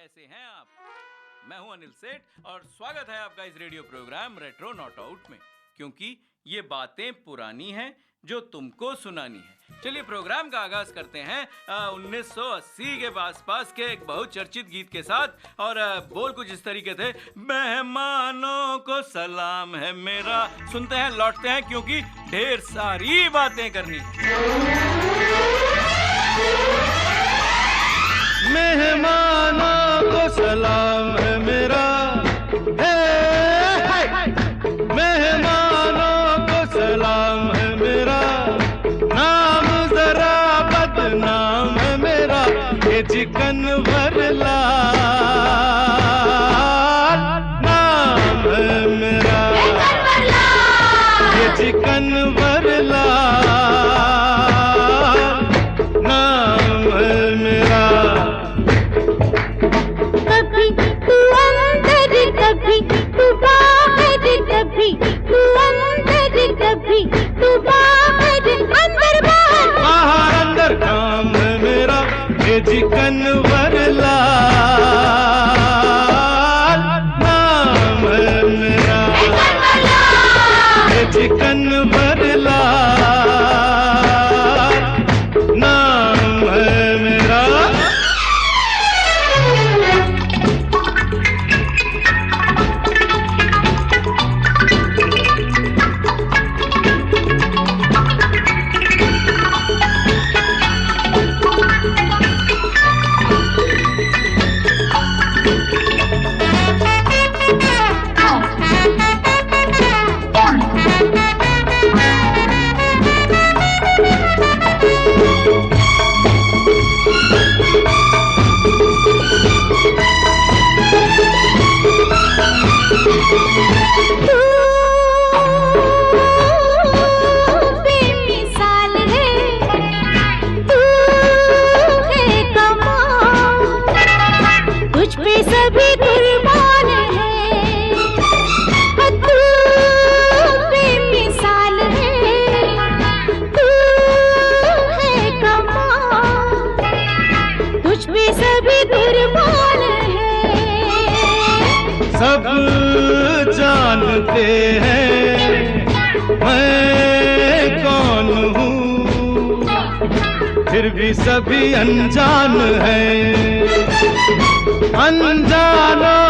कैसे हैं आप? मैं हूं अनिल सेठ और स्वागत है आपका इस radio programme retro not out में, क्योंकि ये बातें पुरानी हैं जो तुमको सुनानी है। चलिए प्रोग्राम का आगाज करते हैं 1980 के आसपास के एक बहुत चर्चित गीत के साथ। और बोल कुछ इस तरीके थे, मेहमानों को सलाम है मेरा। सुनते हैं, लौटते हैं, क्योंकि ढेर सारी बातें करनी है। मेहमानों को सलाम है मेरा, मेहमानों को सलाम है मेरा, नाम जरा बदनाम है मेरा, ये चिकन वरला नाम है मेरा, ये चिकन वरला नाम है मेरा। कभी तू अंदर कभी तू बाहर, कभी तू अंदर कभी तू बाहर, अंदर बाहर बाहर अंदर काम है मेरा, ये चिकन वरला नाम है मेरा, ये चिकन वरला नाम है मेरा। बेमिसाल है, तू है कमाल, तुझ पे सभी कुर्बान है। तू बेमिसाल है, तू है कमाल, तुझ पे सभी कुर्बान है। सब जानते हैं मैं कौन हूँ, फिर भी सभी अनजान हैं। अनजानों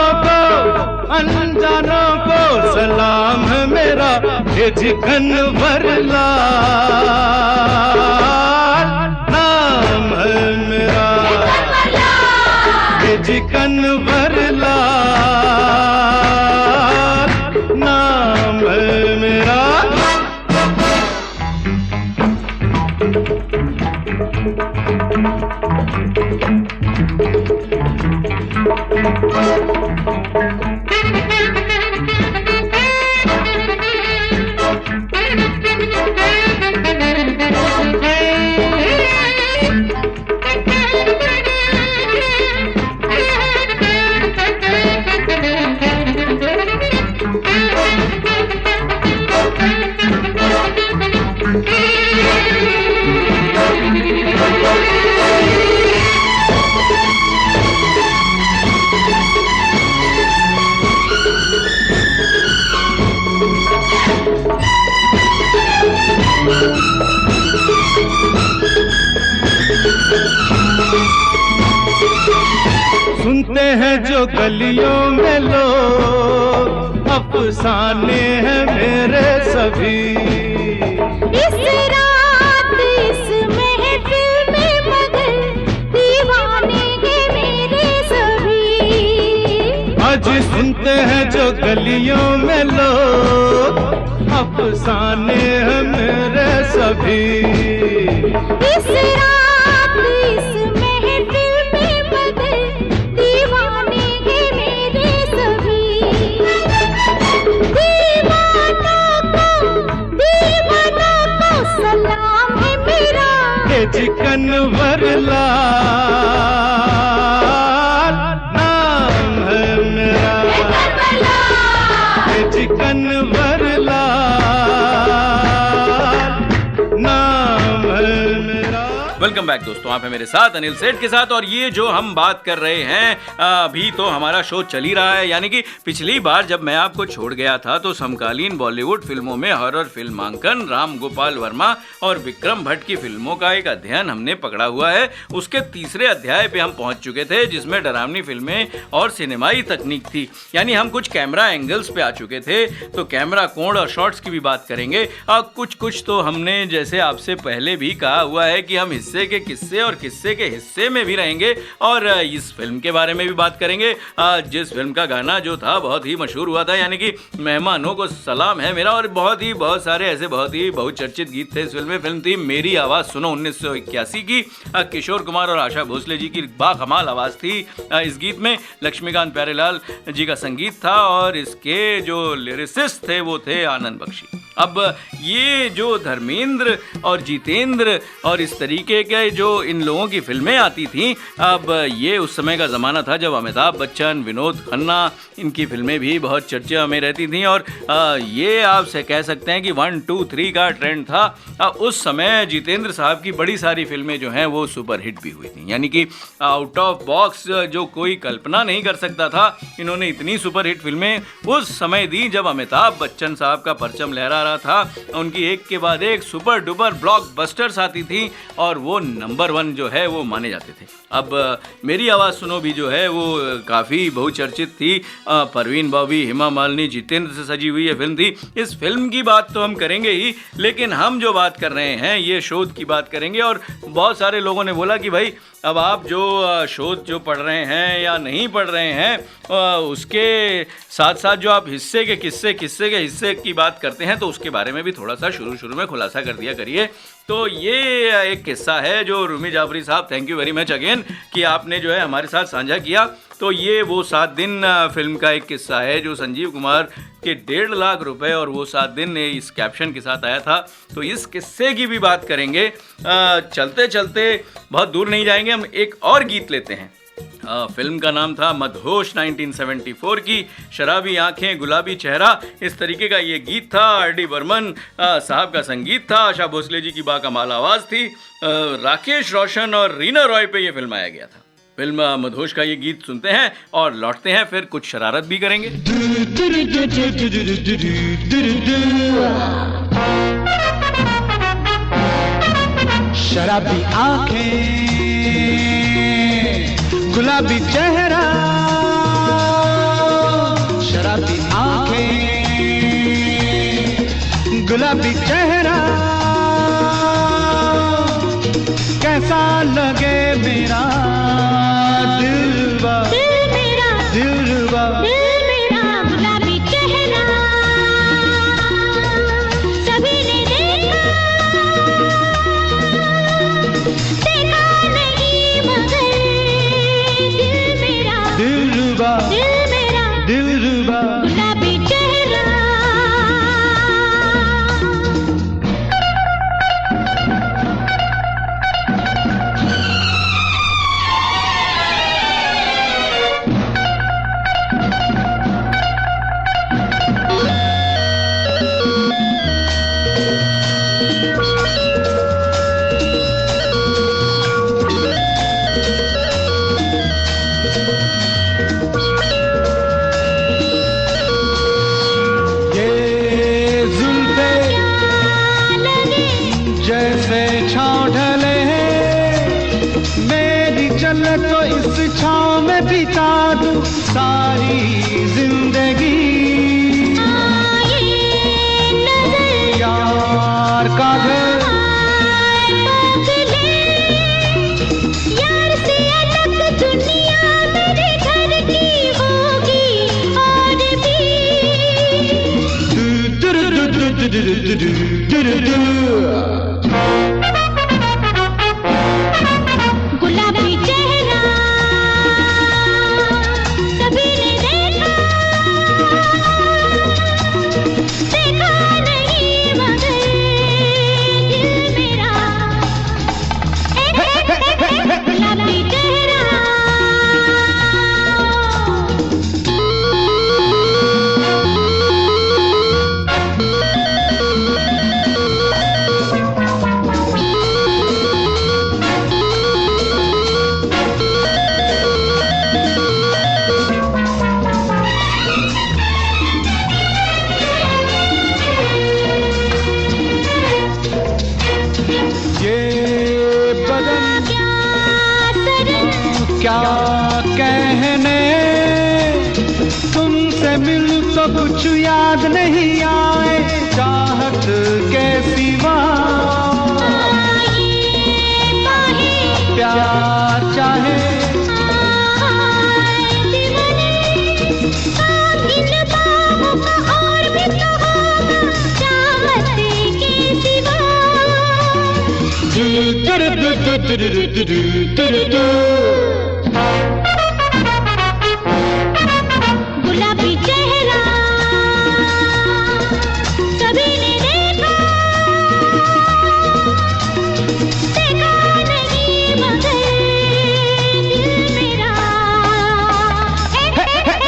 को सलाम है मेरा, ये चिकन वरला नाम है मेरा, ये चिकन वरला नाम है मेरा। सुनते हैं जो गलियों में लोग, अफसाने हैं मेरे सभी। इस रात इस महफिल में मगर दीवाने हैं मेरे सभी। आज सुनते हैं जो गलियों में लोग, अफसाने हैं मेरे सभी। इस रात इस महफिल में मगर दीवाने हैं मेरे सभी। दीवानों को सलाम है मेरा, ये चिकन वरला नाम है मेरा, ये चिकन वरला नाम है मेरा। वेलकम बैक दोस्तों, आप हैं मेरे साथ अनिल सेठ के साथ। और ये जो हम बात कर रहे हैं, अभी तो हमारा शो चल ही रहा है। यानी कि पिछली बार जब मैं आपको छोड़ गया था तो समकालीन बॉलीवुड फिल्मों में हॉरर फिल्मांकन राम गोपाल वर्मा और विक्रम भट्ट की फिल्मों का एक अध्ययन हमने पकड़ा हुआ है। उसके तीसरे अध्याय पे हम पहुंच चुके थे, जिसमें डरावनी फिल्में और सिनेमाई तकनीक थी। यानी हम कुछ कैमरा एंगल्स पे आ चुके थे, तो कैमरा कोण और शॉट्स की भी बात करेंगे। कुछ तो हमने जैसे आपसे पहले भी कहा हुआ है कि हम हिस्से के किस्से और किस्से के हिस्से में भी रहेंगे, और इस फिल्म के बारे में भी बात करेंगे, जिस फिल्म का गाना जो था बहुत ही मशहूर हुआ था, यानी कि मेहमानों को सलाम है मेरा। और बहुत सारे ऐसे बहुत ही बहुचर्चित गीत थे इस फिल्म में। फिल्म थी मेरी आवाज़ सुनो 1981 की। किशोर कुमार और आशा भोसले जी की बाकमाल आवाज़ थी इस गीत में। लक्ष्मीकांत प्यारेलाल जी का संगीत था और इसके जो लिरिसिस्ट थे वो थे आनंद बख्शी। अब ये जो धर्मेंद्र और जितेंद्र और इस तरीके के जो इन लोगों की फिल्में आती थीं, अब ये उस समय का ज़माना था जब अमिताभ बच्चन, विनोद खन्ना, इनकी फिल्में भी बहुत चर्चा में रहती थीं। और ये आप से कह सकते हैं कि 1, 2, 3 का ट्रेंड था। उस समय जितेंद्र साहब की बड़ी सारी फिल्में जो हैं वो सुपरहिट भी हुई थी। यानी कि आउट ऑफ बॉक्स जो कोई कल्पना नहीं कर सकता था, इन्होंने इतनी सुपरहिट फिल्में उस समय दी जब अमिताभ बच्चन साहब का परचम लहरा रहा था। उनकी एक के बाद एक सुपर डुपर ब्लॉकबस्टर्स आती थी और वो नंबर 1 जो है वो माने जाते थे। अब मेरी आवाज़ सुनो भी जो है वो काफ़ी बहुचर्चित थी। परवीन बॉबी, हेमा मालिनी, जितेंद्र से सजी हुई ये फिल्म थी। इस फिल्म की बात तो हम करेंगे ही, लेकिन हम जो बात कर रहे हैं ये शोध की बात करेंगे। और बहुत सारे लोगों ने बोला कि भाई अब आप जो शोध जो पढ़ रहे हैं या नहीं पढ़ रहे हैं, उसके साथ साथ जो आप हिस्से के हिस्से की बात करते हैं, तो उसके बारे में भी थोड़ा सा शुरू में खुलासा कर दिया करिए। तो ये एक किस्सा है जो रूमी जाफरी साहब, thank you very much again कि आपने जो है हमारे साथ साझा किया। तो ये वो 7 दिन फिल्म का एक किस्सा है जो संजीव कुमार के 1.5 लाख रुपए और वो 7 दिन इस कैप्शन के साथ आया था। तो इस किस्से की भी बात करेंगे। चलते चलते बहुत दूर नहीं जाएंगे, हम एक और गीत लेते हैं। फिल्म का नाम था मदहोश 1974 की। शराबी आंखें गुलाबी चेहरा, इस तरीके का ये गीत था। आर.डी. बर्मन साहब का संगीत था। आशा भोसले जी की बाकमाल आवाज़ थी। राकेश रोशन और रीना रॉय पे ये फिल्म आया गया था। फिल्म मदहोश का ये गीत सुनते हैं और लौटते हैं, फिर कुछ शरारत भी करेंगे। शराबी आंखें गुलाबी चेहरा, शराबी आंखें गुलाबी चेहरा, कैसा लगे मेरा दिलवा, दिलवा गुलाबी चेहरा सभी ने देखा नहीं, मगर दिलवा गुलाबी चेहरा। तो इस छाँव में बिता दूं सारी जिंदगी। यार का घर यार से अलग दुनिया मेरे घर की होगी और भी। गुलाबी चेहरा सभी ने देखा नहीं, मगर दिल मेरा गुलाबी चेहरा। क्या कहने, तुमसे मिल तो कुछ याद नहीं आए, चाहत के सिवा प्यार चाहे गुलाबी चेहरा सभी ने देखा, देखा नहीं मगर दिल मेरा, गुलाबी चेहरा।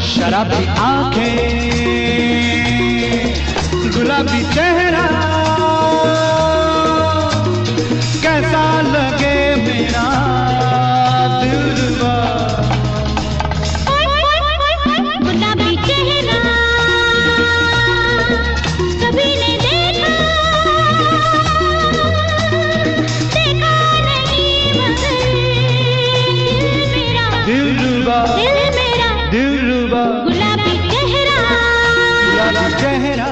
शराबी आंखें, गुलाबी चेहरा, कैसा लगे मेरा दिलवा। गुलाबी चेहरा सभी ने देखा, देखा नहीं मगर दिलवा, दिलवा, गुलाबी चेहरा, गुलाबी चेहरा।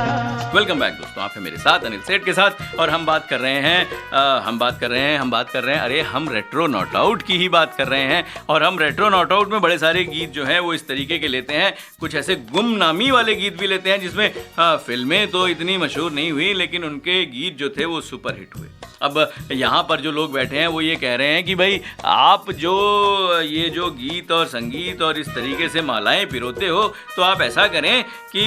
वेलकम बैक दोस्तों, आप हैं मेरे साथ अनिल सेठ के साथ और हम बात कर रहे हैं अरे हम रेट्रो नॉट आउट की ही बात कर रहे हैं। और हम रेट्रो नॉट आउट में बड़े सारे गीत जो हैं वो इस तरीके के लेते हैं, कुछ ऐसे गुमनामी वाले गीत भी लेते हैं जिसमें फिल्में तो इतनी मशहूर नहीं हुई लेकिन उनके गीत जो थे वो सुपर हिट हुए। अब यहाँ पर जो लोग बैठे हैं वो ये कह रहे हैं कि भाई आप ये जो गीत और संगीत और इस तरीके से मालाएं पिरोते हो तो आप ऐसा करें कि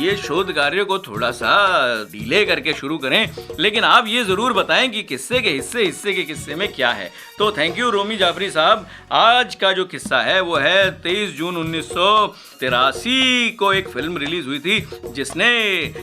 ये शोध कार्य को थोड़ा सा डिले करके शुरू करें, लेकिन आप ये ज़रूर बताएं कि किस्से के हिस्से के किस्से में क्या है। तो थैंक यू रोमी जाफरी साहब। आज का जो किस्सा है वो है 23 जून 1983 को एक फिल्म रिलीज हुई थी जिसने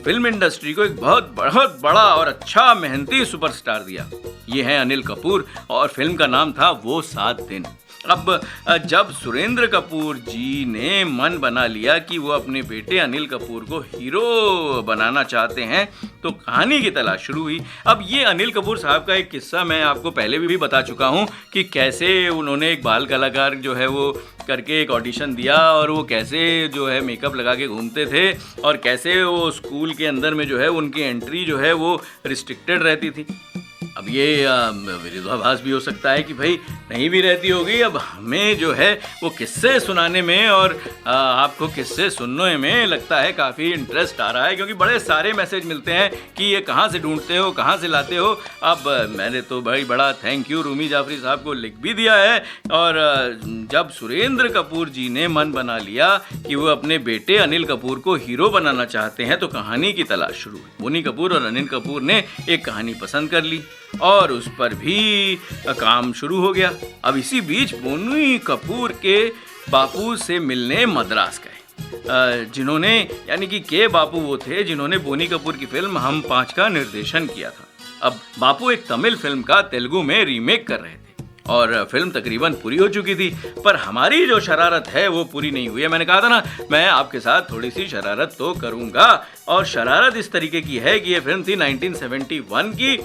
फिल्म इंडस्ट्री को एक बहुत बड़ा और अच्छा मेहनती सुपरस्टार दिया। ये है अनिल कपूर और फिल्म का नाम था वो 7 दिन। अब जब सुरेंद्र कपूर जी ने मन बना लिया कि वो अपने बेटे अनिल कपूर को हीरो बनाना चाहते हैं तो कहानी की तलाश शुरू हुई। अब ये अनिल कपूर साहब का एक किस्सा मैं आपको पहले भी बता चुका हूँ कि कैसे उन्होंने एक बाल कलाकार जो है वो करके एक ऑडिशन दिया और वो कैसे जो है मेकअप लगा के घूमते थे और कैसे वो स्कूल के अंदर में जो है उनकी एंट्री जो है वो रिस्ट्रिक्टेड रहती थी। अब ये विरोधाभास भी हो सकता है कि भाई नहीं भी रहती होगी। अब हमें जो है वो किस्से सुनाने में और आपको किस्से सुनने में लगता है काफ़ी इंटरेस्ट आ रहा है, क्योंकि बड़े सारे मैसेज मिलते हैं कि ये कहाँ से ढूंढते हो, कहाँ से लाते हो। अब मैंने तो भाई बड़ा थैंक यू रूमी जाफरी साहब को लिख भी दिया है। और जब सुरेंद्र कपूर जी ने मन बना लिया कि वो अपने बेटे अनिल कपूर को हीरो बनाना चाहते हैं तो कहानी की तलाश शुरू हुई। बोनी कपूर और अनिल कपूर ने एक कहानी पसंद कर ली और उस पर भी काम शुरू हो गया। अब इसी बीच बोनी कपूर के बापू से मिलने मद्रास गए, जिन्होंने यानी कि के बापू वो थे जिन्होंने बोनी कपूर की फिल्म हम 5 का निर्देशन किया था। अब बापू एक तमिल फिल्म का तेलुगु में रीमेक कर रहे थे और फिल्म तकरीबन पूरी हो चुकी थी, पर हमारी जो शरारत है वो पूरी नहीं हुई है। मैंने कहा था ना मैं आपके साथ थोड़ी सी शरारत तो करूंगा, और शरारत इस तरीके की है कि ये फिल्म थी 1971 की।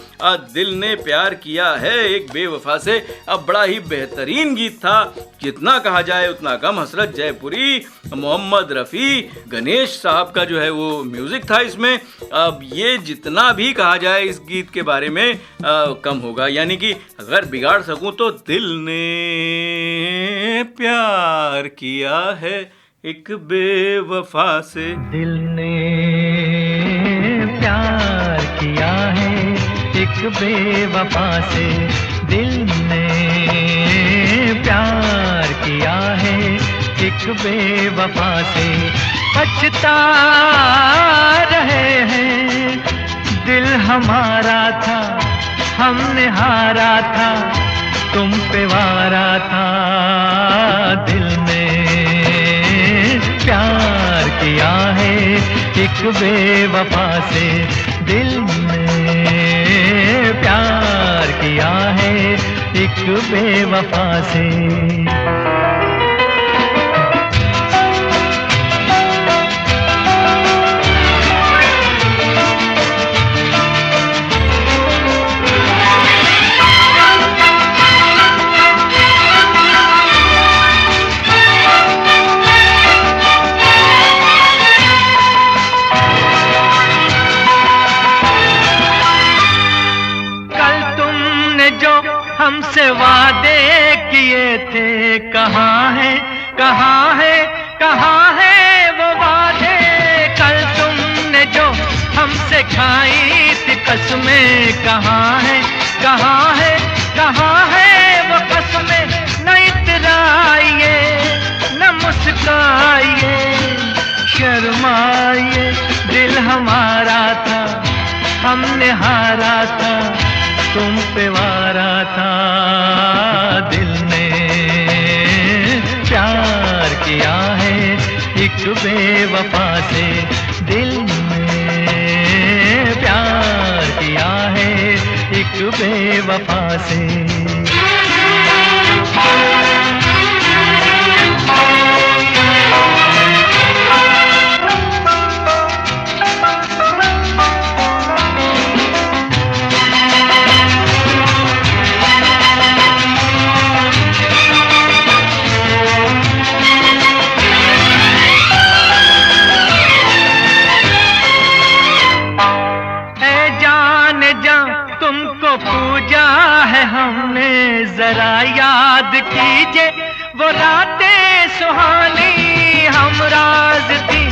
दिल ने प्यार किया है एक बेवफा से। अब बड़ा ही बेहतरीन गीत था, जितना कहा जाए उतना कम। हसरत जयपुरी, मोहम्मद रफ़ी, गणेश साहब का जो है वो म्यूजिक था इसमें। अब ये जितना भी कहा जाए इस गीत के बारे में कम होगा, यानी कि अगर बिगाड़ सकूं तो दिल ने प्यार किया है एक बेवफा से। दिल ने प्यार किया है एक बेवफा से। दिल ने प्यार किया है एक बेवफा से। पछता रहे हैं, दिल हमारा था, हमने हारा था, तुम पे वारा था। दिल ने प्यार किया है एक बेवफा से। दिल ने प्यार किया है एक बेवफा से। हमसे वादे किए थे, कहाँ है कहाँ है कहाँ है वो वादे। कल तुमने जो हमसे खाई थी कसमें, कहाँ है कहाँ है कहाँ है वो कसमें। न इतराइए न मुस्काइए, शर्माइए, दिल हमारा था, हमने हारा था, तुम पे वारा था। दिल ने प्यार किया है एक बेवफा से। दिल ने प्यार किया है एक बेवफा से। तुमको पूजा है हमने, जरा याद कीजिए वो रातें सुहानी। हम राज थी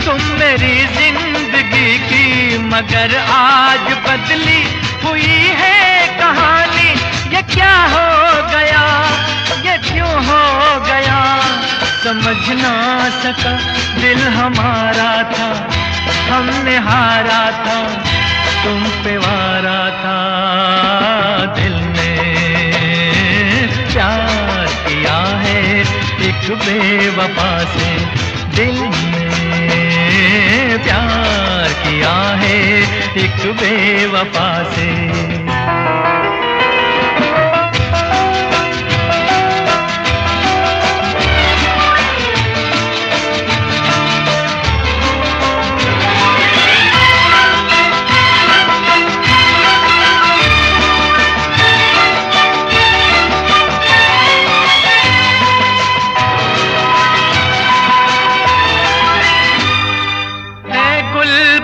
तुम मेरी जिंदगी की, मगर आज बदली हुई है कहानी। ये क्या हो गया, ये क्यों हो गया, समझ ना सका। दिल हमारा था, हमने हारा था, तुम पे वारा था। दिल ने प्यार किया है एक बेवफा से। दिल ने प्यार किया है एक बेवफा से।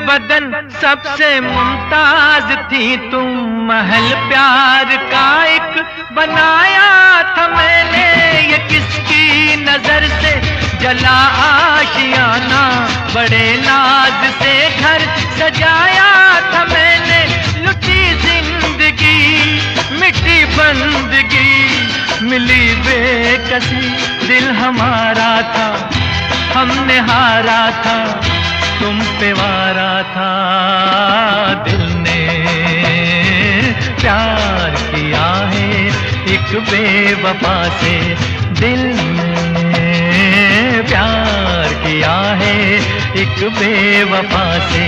बदन सबसे मुमताज थी तुम, महल प्यार का एक बनाया था मैंने। ये किसकी नजर से जला आशियाना, बड़े नाज से घर सजाया था मैंने। लुटी जिंदगी मिटी बंदगी, मिली बेकसी, दिल हमारा था, हमने हारा था, तुम पे वारा था। दिल ने प्यार किया है एक बेवफा से। दिल ने प्यार किया है एक बेवफा से।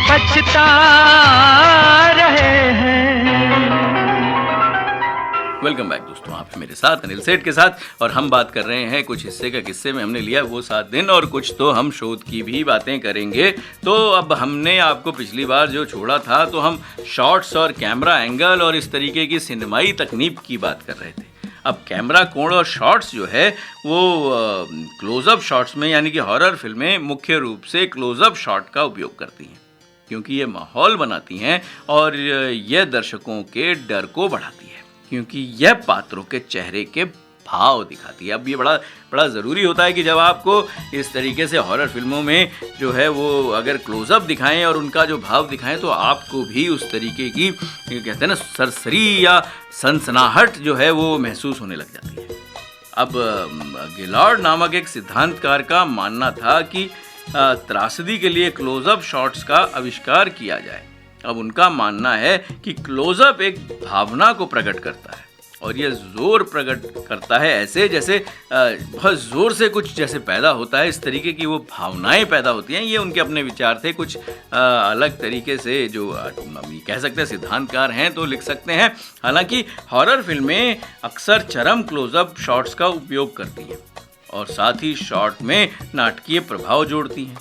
पछता रहे हैं। वेलकम बैक दोस्तों, आप हैं मेरे साथ अनिल सेठ के साथ और हम बात कर रहे हैं कुछ हिस्से का किस्से में हमने लिया वो 7 दिन और कुछ तो हम शोध की भी बातें करेंगे। तो अब हमने आपको पिछली बार जो छोड़ा था तो हम शॉट्स और कैमरा एंगल और इस तरीके की सिनेमाई तकनीक की बात कर रहे थे। अब कैमरा कोण और शॉट्स जो है वो क्लोजअप शॉट्स में यानी कि हॉरर फिल्में मुख्य रूप से क्लोजअप शॉट का उपयोग करती हैं क्योंकि ये माहौल बनाती हैं और यह दर्शकों के डर को बढ़ाती है क्योंकि यह पात्रों के चेहरे के भाव दिखाती है। अब ये बड़ा ज़रूरी होता है कि जब आपको इस तरीके से हॉरर फिल्मों में जो है वो अगर क्लोजअप दिखाएं और उनका जो भाव दिखाएं तो आपको भी उस तरीके की कहते हैं ना सरसरी या सनसनाहट जो है वो महसूस होने लग जाती है। अब गिलार्ड नामक एक सिद्धांतकार का मानना था कि त्रासदी के लिए क्लोजअप शॉट्स का आविष्कार किया जाए। अब उनका मानना है कि क्लोजअप एक भावना को प्रकट करता है और यह जोर प्रकट करता है ऐसे जैसे बहुत ज़ोर से कुछ जैसे पैदा होता है, इस तरीके की वो भावनाएं पैदा होती हैं। ये उनके अपने विचार थे, कुछ अलग तरीके से जो हम कह सकते हैं सिद्धांतकार हैं तो लिख सकते हैं। हालांकि हॉरर फिल्में अक्सर चरम क्लोजअप शॉट्स का उपयोग करती हैं और साथ ही शॉट में नाटकीय प्रभाव जोड़ती हैं।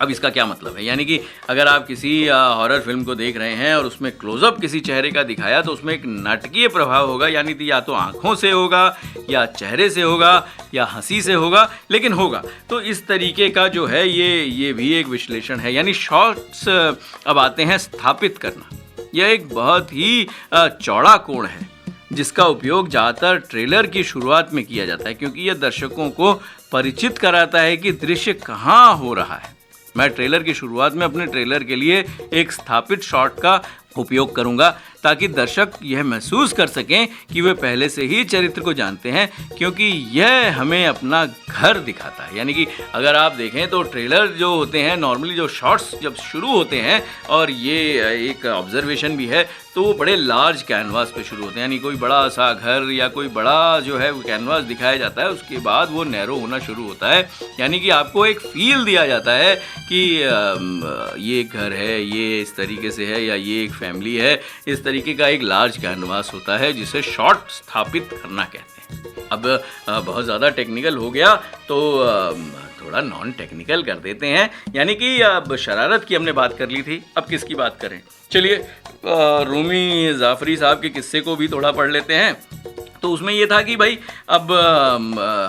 अब इसका क्या मतलब है, यानी कि अगर आप किसी हॉरर फिल्म को देख रहे हैं और उसमें क्लोजअप किसी चेहरे का दिखाया तो उसमें एक नाटकीय प्रभाव होगा, यानी कि या तो आँखों से होगा या चेहरे से होगा या हंसी से होगा, लेकिन होगा। तो इस तरीके का जो है ये भी एक विश्लेषण है। यानी शॉट्स अब आते हैं स्थापित करना। यह एक बहुत ही चौड़ा कोण है जिसका उपयोग ज़्यादातर ट्रेलर की शुरुआत में किया जाता है क्योंकि यह दर्शकों को परिचित कराता है कि दृश्य कहाँ हो रहा है। मैं ट्रेलर की शुरुआत में अपने ट्रेलर के लिए एक स्थापित शॉट का उपयोग करूंगा ताकि दर्शक यह महसूस कर सकें कि वे पहले से ही चरित्र को जानते हैं क्योंकि यह हमें अपना घर दिखाता है। यानी कि अगर आप देखें तो ट्रेलर जो होते हैं नॉर्मली जो शॉट्स जब शुरू होते हैं और ये एक ऑब्जर्वेशन भी है तो वो बड़े लार्ज कैनवास पे शुरू होते हैं, यानी कोई बड़ा सा घर या कोई बड़ा जो है वो कैनवास दिखाया जाता है, उसके बाद वो नैरो होना शुरू होता है। यानी कि आपको एक फील दिया जाता है कि ये एक घर है, ये इस तरीके से है या ये एक फैमिली है। इस तरीके का एक लार्ज कैनवास होता है जिसे शॉट स्थापित करना कहते हैं। अब बहुत ज़्यादा टेक्निकल हो गया तो थोड़ा नॉन टेक्निकल कर देते हैं। यानी कि अब शरारत की हमने बात कर ली थी, अब किसकी बात करें? चलिए रूमी जाफरी साहब के किस्से को भी थोड़ा पढ़ लेते हैं। तो उसमें ये था कि भाई अब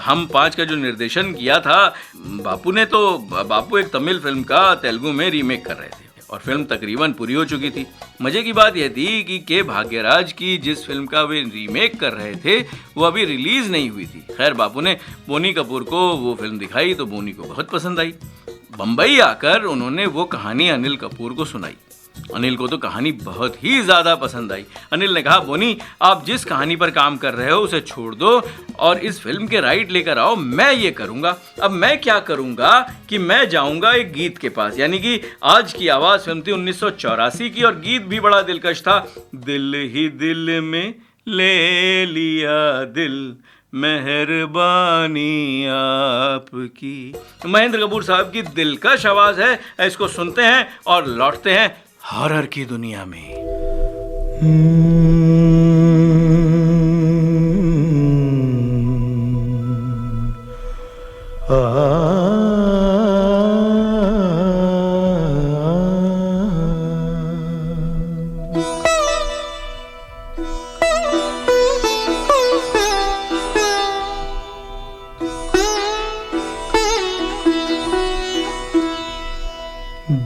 हम 5 का जो निर्देशन किया था बापू एक तमिल फिल्म का तेलुगु में रीमेक कर रहे थे और फिल्म तकरीबन पूरी हो चुकी थी। मज़े की बात यह थी कि के भाग्यराज की जिस फिल्म का वे रीमेक कर रहे थे वो अभी रिलीज़ नहीं हुई थी। खैर बापू ने बोनी कपूर को वो फिल्म दिखाई तो बोनी को बहुत पसंद आई। बम्बई आकर उन्होंने वो कहानी अनिल कपूर को सुनाई। अनिल को तो कहानी बहुत ही ज़्यादा पसंद आई। अनिल ने कहा बोनी आप जिस कहानी पर काम कर रहे हो उसे छोड़ दो और इस फिल्म के राइट लेकर आओ, मैं ये करूँगा। अब मैं क्या करूँगा कि मैं जाऊँगा एक गीत के पास, यानी कि आज की आवाज़ फिल्म थी 1984 की और गीत भी बड़ा दिलकश था। दिल ही दिल में ले लिया दिल मेहरबानी आपकी। महेंद्र कपूर साहब की दिलकश आवाज़ है, इसको सुनते हैं और लौटते हैं हॉरर की दुनिया में।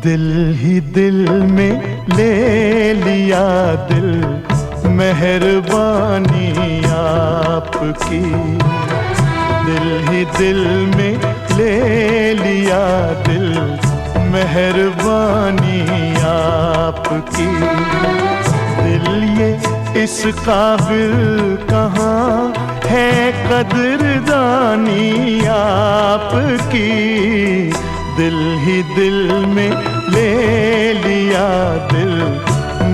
दिल ही दिल में ले लिया दिल मेहरबानी आपकी। दिल ही दिल में ले लिया दिल मेहरबानी आपकी। दिल ये इस काबिल कहाँ है कदरदानी आपकी। दिल ही दिल में ले लिया दिल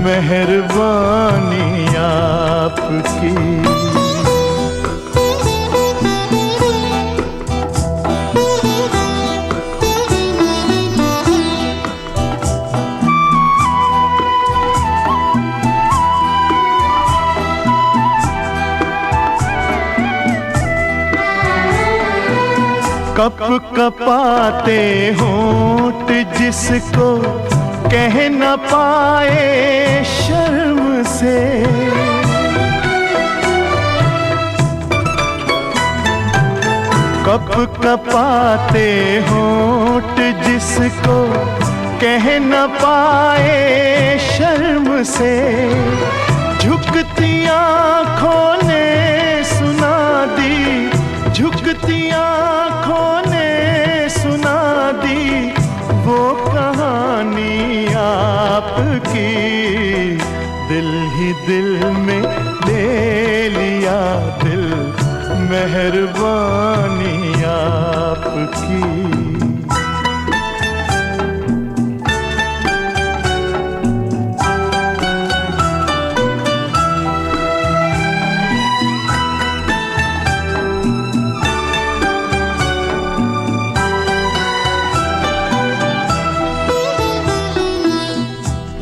मेहरबानी आपकी। कप कपाते होंठ जिसको कह न पाए शर्म से, कप कपाते होंठ जिसको कह न पाए शर्म से, झुकती आँखों ने सुना दी, झुकती आँखों ने सुना दी वो कहानी आपकी, दिल ही दिल में ले लिया दिल, मेहरबानी आपकी।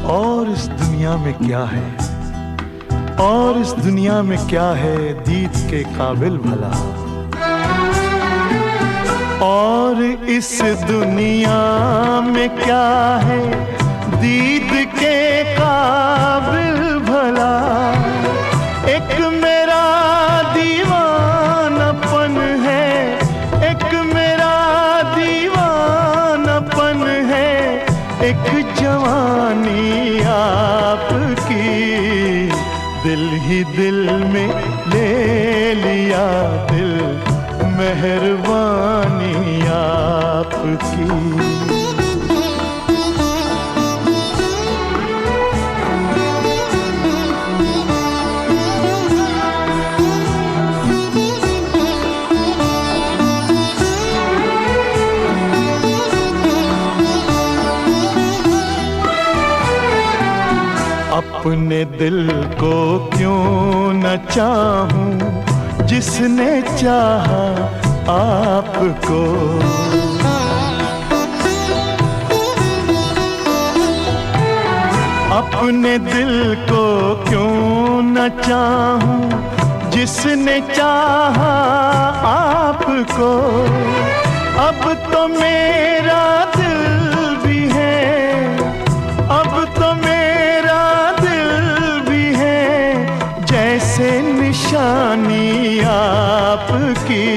और इस दुनिया में क्या है, और इस दुनिया में क्या है दीद के काबिल भला, और इस दुनिया में क्या है दीद के काबिल भला। एक मेरा दीवानापन है, एक मेरा दीवानापन है, एक जवानी आपकी, दिल ही दिल में ले लिया दिल, मेहरबानी आपकी। अपने दिल को क्यों न चाहूं जिसने चाहा आपको, अपने दिल को क्यों न चाहूं जिसने चाहा आपको। अब तो मेरा दिल भी है, अब तो मेरा दिल भी है, जैसे निशानी आपकी,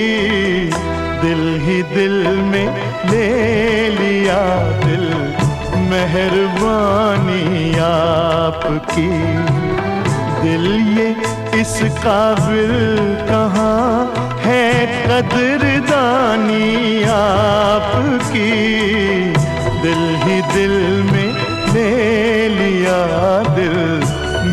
दिल ही दिल में ले लिया दिल, मेहरबानी आपकी। दिल ये इस काबिल कहाँ है कदरदानी आपकी, दिल ही दिल में ले लिया दिल,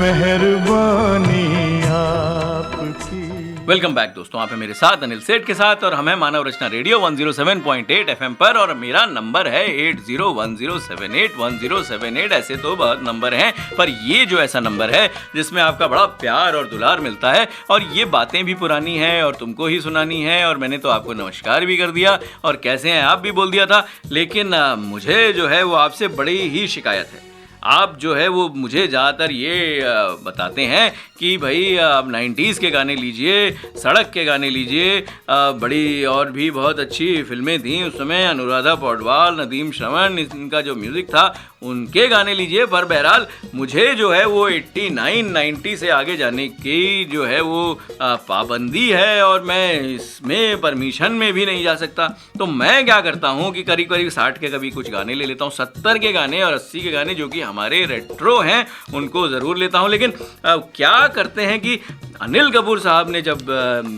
मेहरबानी आपकी। वेलकम बैक दोस्तों, आप हैं मेरे साथ अनिल सेठ के साथ और हम हैं मानव रचना रेडियो 107.8 FM पर और मेरा नंबर है 8010781078। ऐसे तो बहुत नंबर हैं पर ये जो ऐसा नंबर है जिसमें आपका बड़ा प्यार और दुलार मिलता है और ये बातें भी पुरानी हैं और तुमको ही सुनानी है। और मैंने तो आपको नमस्कार भी कर दिया और कैसे हैं आप भी बोल दिया था, लेकिन मुझे जो है वो आपसे बड़ी ही शिकायत है। आप जो है वो मुझे ज़्यादातर ये बताते हैं कि भाई आप 90s के गाने लीजिए, सड़क के गाने लीजिए, बड़ी और भी बहुत अच्छी फिल्में थीं उस समय, अनुराधा पौडवाल, नदीम श्रवण, इनका जो म्यूज़िक था उनके गाने लीजिए। पर बहरहाल मुझे जो है वो 89, 90 से आगे जाने की जो है वो पाबंदी है और मैं इसमें परमिशन में भी नहीं जा सकता। तो मैं क्या करता हूँ कि करीब करीब 60 के कभी कुछ गाने ले लेता हूँ, 70 के गाने और 80 के गाने जो कि हमारे रेट्रो हैं उनको ज़रूर लेता हूँ। लेकिन क्या करते हैं कि अनिल कपूर साहब ने जब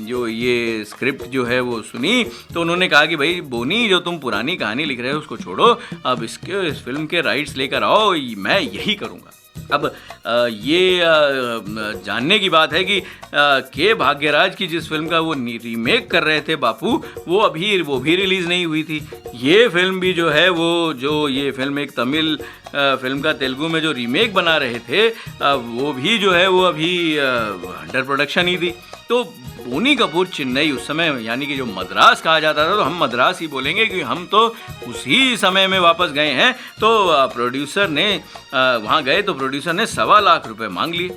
जो ये स्क्रिप्ट जो है वो सुनी तो उन्होंने कहा कि भाई बोनी, जो तुम पुरानी कहानी लिख रहे हो उसको छोड़ो, अब इस फिल्म के राइट्स लेकर आओ, मैं यही करूँगा। अब ये जानने की बात है कि के भाग्यराज की जिस फिल्म का वो रीमेक कर रहे थे बापू, वो भी रिलीज़ नहीं हुई थी। ये फिल्म भी जो है वो, जो ये फिल्म एक तमिल फिल्म का तेलुगु में जो रीमेक बना रहे थे वो भी जो है वो अभी अंडर प्रोडक्शन ही थी। तो बोनी कपूर चेन्नई उस समय, यानी कि जो मद्रास कहा जाता था, तो हम मद्रास ही बोलेंगे कि हम तो उसी समय में वापस गए हैं। तो प्रोड्यूसर ने वहाँ गए तो प्रोड्यूसर ने 1.25 लाख रुपए मांग लिए,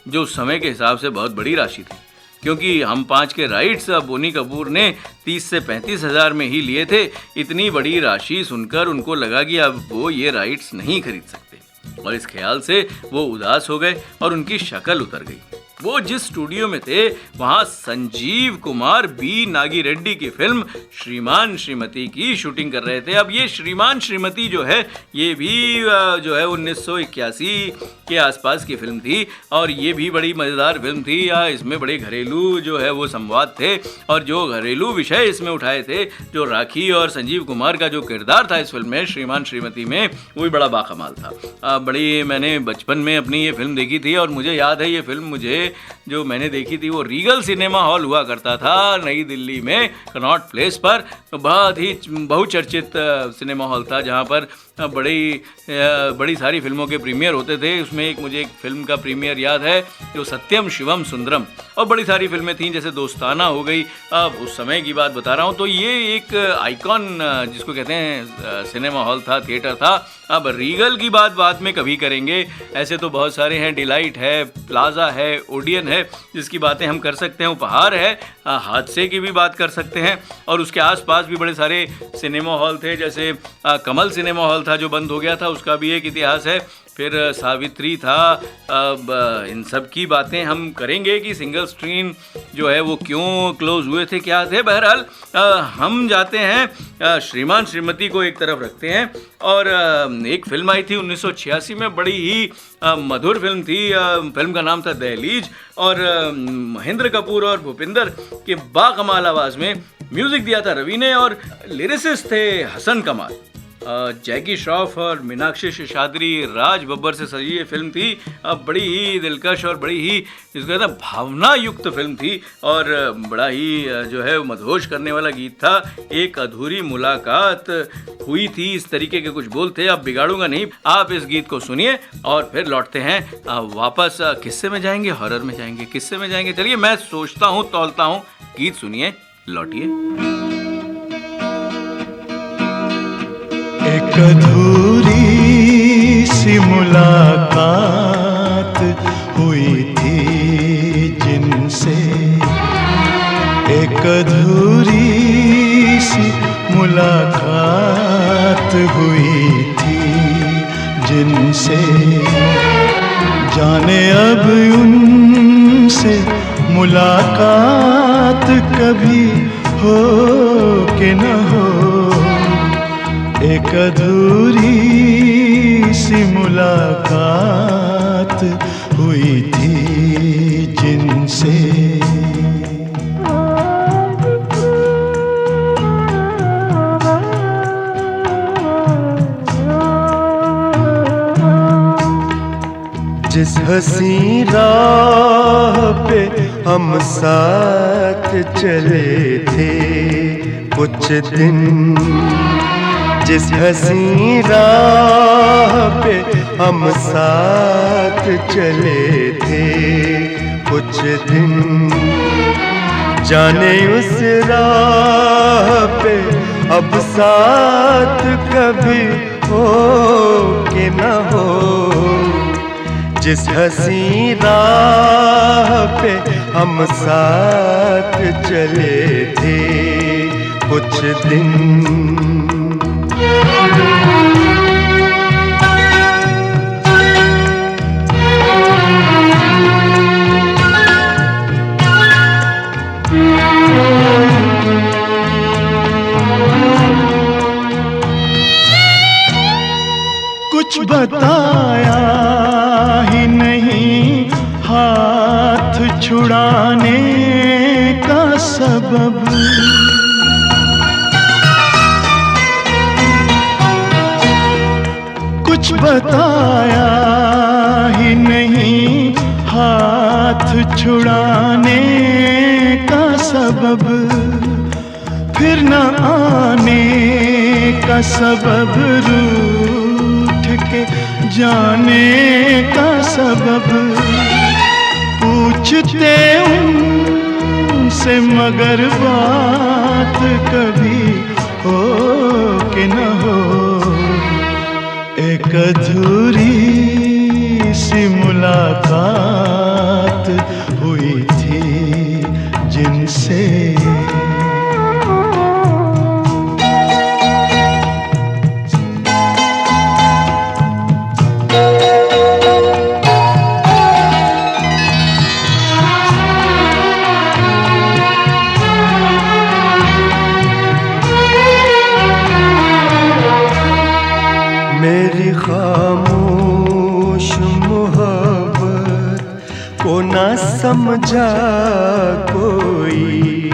जो उस समय के हिसाब से बहुत बड़ी राशि थी। क्योंकि हम 5 के राइट्स बोनी कपूर ने 30 से 35 हज़ार में ही लिए थे। इतनी बड़ी राशि सुनकर उनको लगा कि अब वो ये राइट्स नहीं खरीद सकते और इस ख्याल से वो उदास हो गए और उनकी शक्ल उतर गई। वो जिस स्टूडियो में थे वहाँ संजीव कुमार बी नागी रेड्डी की फिल्म श्रीमान श्रीमती की शूटिंग कर रहे थे। अब ये श्रीमान श्रीमती जो है ये भी जो है 1981 के आसपास की फिल्म थी और ये भी बड़ी मज़ेदार फिल्म थी। इसमें बड़े घरेलू जो है वो संवाद थे और जो घरेलू विषय इसमें उठाए थे, जो राखी और संजीव कुमार का जो किरदार था इस फिल्म में श्रीमान श्रीमती में, वो भी बड़ा बाकमाल था। बड़ी मैंने बचपन में अपनी ये फिल्म देखी थी और मुझे याद है ये फिल्म मुझे जो मैंने देखी थी वो रीगल सिनेमा हॉल हुआ करता था नई दिल्ली में कनॉट प्लेस पर। बहुत ही बहुचर्चित सिनेमा हॉल था जहाँ पर बड़ी सारी फिल्मों के प्रीमियर होते थे। उसमें मुझे एक फिल्म का प्रीमियर याद है जो सत्यम शिवम सुंदरम, और बड़ी सारी फिल्में थीं जैसे दोस्ताना हो गई। अब उस समय की बात बता रहा हूँ। तो ये एक आइकॉन जिसको कहते हैं सिनेमा हॉल था, थिएटर था। अब रीगल की बात बाद में कभी करेंगे, ऐसे तो बहुत सारे हैं, डिलाइट है, प्लाजा है, ओडियन है जिसकी बातें हम कर सकते हैं, उपहार है, हादसे की भी बात कर सकते हैं। और उसके आसपास भी बड़े सारे सिनेमा हॉल थे, जैसे कमल सिनेमा हॉल था जो बंद हो गया था, उसका भी एक इतिहास है। फिर सावित्री था। अब इन सब की बातें हम करेंगे कि सिंगल स्क्रीन जो है वो क्यों क्लोज हुए थे, क्या थे। बहरहाल हम जाते हैं श्रीमान श्रीमती को एक तरफ रखते हैं और एक फिल्म आई थी 1986 में, बड़ी ही मधुर फिल्म थी। फिल्म का नाम था दहलीज और महेंद्र कपूर और भूपिंदर के बाकमाल आवाज़ में म्यूज़िक दिया था रवि ने और लिरिसिस्ट थे हसन कमाल। जैकी श्रॉफ और मीनाक्षी शेषाद्री, राज बब्बर से सजी ये फिल्म थी। बड़ी ही दिलकश और बड़ी ही जिसको कहते हैं भावना युक्त फिल्म थी और बड़ा ही जो है मदहोश करने वाला गीत था। एक अधूरी मुलाकात हुई थी, इस तरीके के कुछ बोल थे। अब बिगाड़ूंगा नहीं, आप इस गीत को सुनिए और फिर लौटते हैं वापस। किस्से में जाएंगे, हॉरर में जाएंगे, किस्से में जाएंगे। चलिए मैं सोचता हूँ, तौलता हूँ, गीत सुनिए, लौटिए। एक अधूरी सी मुलाकात हुई थी जिनसे, एक अधूरी सी मुलाकात हुई थी जिनसे, जाने अब उनसे मुलाकात कभी हो कि न हो। एक अधूरी सी मुलाकात हुई थी जिनसे। जिस हसी राह पे हम साथ चले थे कुछ दिन, जिस हसी राह पे हम साथ चले थे कुछ दिन, जाने उस राह पे अब साथ कभी हो कि न हो। जिस हसी राह पे हम साथ चले थे कुछ दिन, कुछ बताया ही नहीं हाथ छुड़ाने का सबब, कुछ बताया ही नहीं हाथ छुड़ाने का सबब, फिर न आने का सबब, रूठ के जाने का सबब। पूछते उनसे मगर बात कभी हो कि न हो। एक अधूरी सी मुलाकात हुई थी को ना समझा कोई।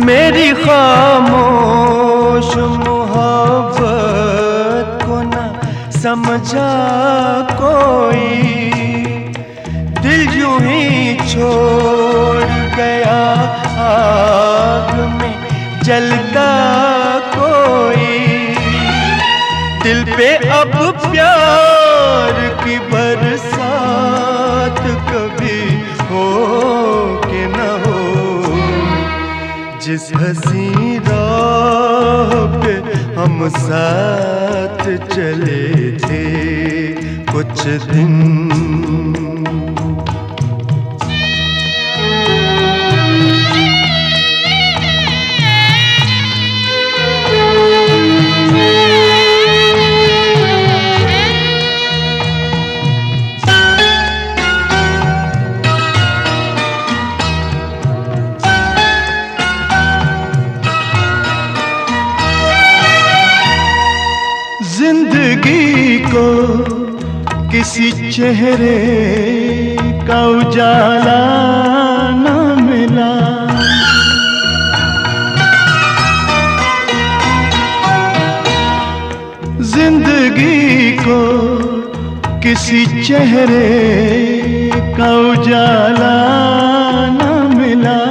मेरी खामोश मोहब्बत को ना समझा कोई। दिल यूं ही छोड़ गया आग में जलता कोई। दिल पे अब प्यार की बरसात कभी हो के न हो। जिस हसी राह पे हम साथ चले थे कुछ दिन। जिंदगी को किसी चेहरे का उजाला न मिला। जिंदगी को किसी चेहरे का उजाला न मिला।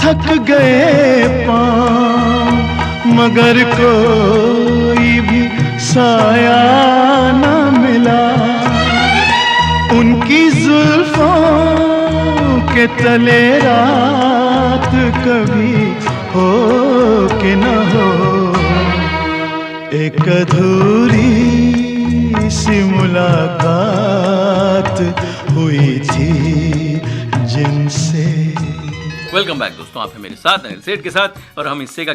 थक गए पाँव मगर कोई भी साया न मिला। उनकी जुल्फों के तले रात कभी हो कि न हो। एक अधूरी सी मुलाकात हुई थी जिनसे। वेलकम बैक दोस्तों, आप हैं मेरे साथ अनिल सेठ के साथ और हम हिस्से का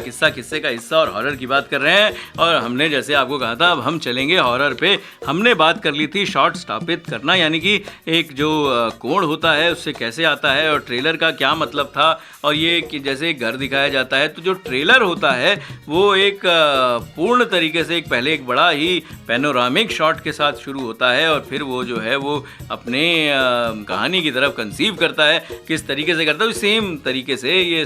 हिस्सा और हॉरर की बात कर रहे हैं। और हमने जैसे आपको कहा था अब हम चलेंगे हॉरर पे। हमने बात कर ली थी शॉट स्थापित करना, यानी कि एक जो कोण होता है उससे कैसे आता है और ट्रेलर का क्या मतलब था। और ये कि जैसे घर दिखाया जाता है तो जो ट्रेलर होता है वो एक पूर्ण तरीके से पहले एक बड़ा ही पैनोरामिक शॉट के साथ शुरू होता है और फिर वो जो है वो अपने कहानी की तरफ कंसीव करता है। किस तरीके से करता है सेम तरीके से ये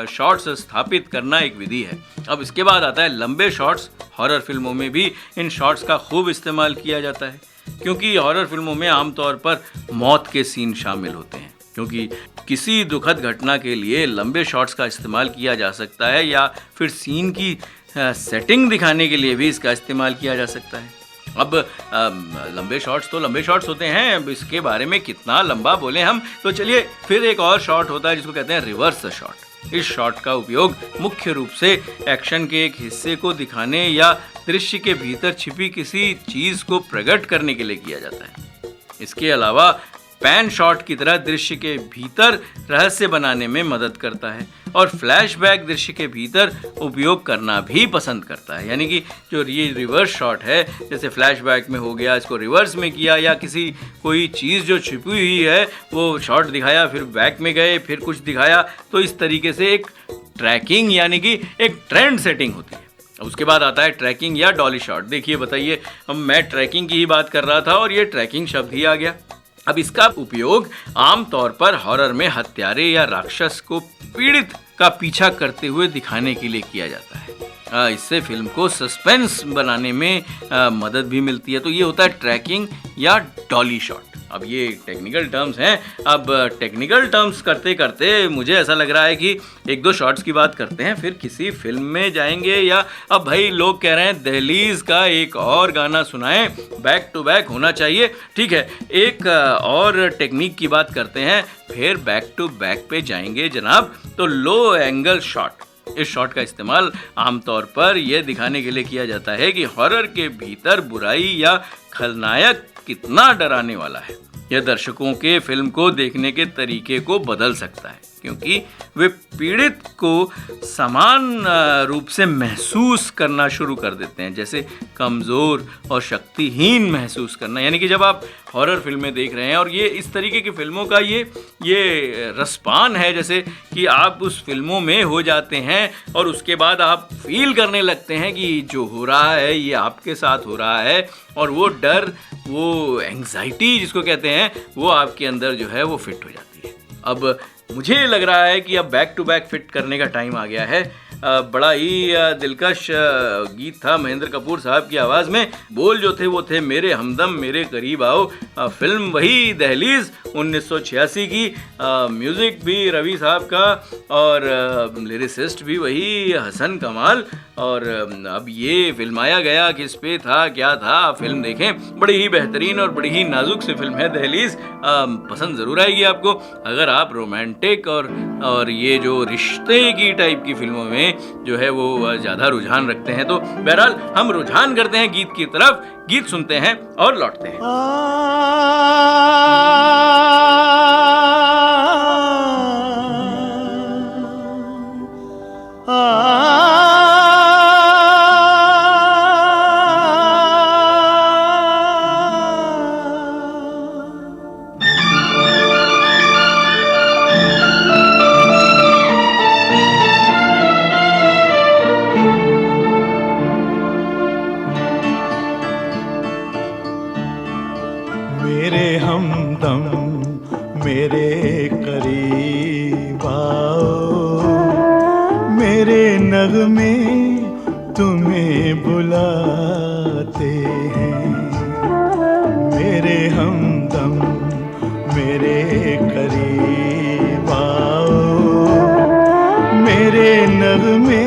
शॉट्स स्थापित करना एक विधि है। अब इसके बाद आता है लंबे शॉट्स। हॉरर फिल्मों में भी इन शॉट्स का खूब इस्तेमाल किया जाता है क्योंकि हॉरर फिल्मों में आमतौर पर मौत के सीन शामिल होते हैं। क्योंकि किसी दुखद घटना के लिए लंबे शॉट्स का इस्तेमाल किया जा सकता है या फिर सीन की सेटिंग दिखाने के लिए भी इसका इस्तेमाल किया जा सकता है। अब लंबे शॉट्स तो लंबे शॉट्स होते हैं, अब इसके बारे में कितना लंबा बोलें हम। तो चलिए फिर एक और शॉट होता है जिसको कहते हैं रिवर्स शॉट। इस शॉट का उपयोग मुख्य रूप से एक्शन के एक हिस्से को दिखाने या दृश्य के भीतर छिपी किसी चीज़ को प्रकट करने के लिए किया जाता है। इसके अलावा पैन शॉट की तरह दृश्य के भीतर रहस्य बनाने में मदद करता है और फ्लैशबैक दृश्य के भीतर उपयोग करना भी पसंद करता है। यानी कि जो ये रिवर्स शॉट है, जैसे फ्लैशबैक में हो गया, इसको रिवर्स में किया या किसी कोई चीज़ जो छिपी हुई है वो शॉट दिखाया, फिर बैक में गए, फिर कुछ दिखाया, तो इस तरीके से एक ट्रैकिंग यानी कि एक ट्रेंड सेटिंग होती है। उसके बाद आता है ट्रैकिंग या डॉली शॉट। देखिए बताइए, अब मैं ट्रैकिंग की ही बात कर रहा था और ये ट्रैकिंग शब्द ही आ गया। अब इसका उपयोग आमतौर पर हॉरर में हत्यारे या राक्षस को पीड़ित का पीछा करते हुए दिखाने के लिए किया जाता है। इससे फिल्म को सस्पेंस बनाने में मदद भी मिलती है। तो ये होता है ट्रैकिंग या डॉली शॉट। अब ये टेक्निकल टर्म्स हैं। अब टेक्निकल टर्म्स करते करते मुझे ऐसा लग रहा है कि एक दो शॉट्स की बात करते हैं, फिर किसी फिल्म में जाएंगे। या अब भाई लोग कह रहे हैं दहलीज का एक और गाना सुनाएं, बैक टू बैक होना चाहिए। ठीक है, एक और टेक्निक की बात करते हैं, फिर बैक टू बैक पे जाएंगे जनाब। तो लो एंगल शॉट। इस शॉट का इस्तेमाल आमतौर पर यह दिखाने के लिए किया जाता है कि हॉरर के भीतर बुराई या खलनायक कितना डराने वाला है। यह दर्शकों के फिल्म को देखने के तरीके को बदल सकता है। क्योंकि वे पीड़ित को समान रूप से महसूस करना शुरू कर देते हैं, जैसे कमज़ोर और शक्तिहीन महसूस करना। यानी कि जब आप हॉरर फिल्में देख रहे हैं और ये इस तरीके की फिल्मों का ये रसपान है, जैसे कि आप उस फिल्मों में हो जाते हैं और उसके बाद आप फील करने लगते हैं कि जो हो रहा है ये आपके साथ हो रहा है, और वो डर, वो एंग्जाइटी जिसको कहते हैं, वो आपके अंदर जो है वो फिट हो जाती है। अब मुझे लग रहा है कि अब बैक टू बैक फिट करने का टाइम आ गया है। बड़ा ही दिलकश गीत था महेंद्र कपूर साहब की आवाज़ में। बोल जो थे वो थे, मेरे हमदम मेरे करीब आओ। फिल्म वही दहलीज 1986 की, म्यूज़िक भी रवि साहब का और लिरिसिस्ट भी वही हसन कमाल। और अब ये फिल्माया गया किस पे था, क्या था, फिल्म देखें। बड़ी ही बेहतरीन और बड़ी ही नाजुक सी फिल्म है दहलीज। पसंद ज़रूर आएगी आपको अगर आप रोमांटिक और ये जो रिश्ते की टाइप की फिल्मों में जो है वो ज़्यादा रुझान रखते हैं। तो बहरहाल हम रुझान करते हैं गीत की तरफ, गीत सुनते हैं और लौटते हैं। मेरे हमदम मेरे करीब आओ, मेरे नगमे तुम्हें बुलाते हैं। मेरे हमदम मेरे करीब आओ, मेरे नगमे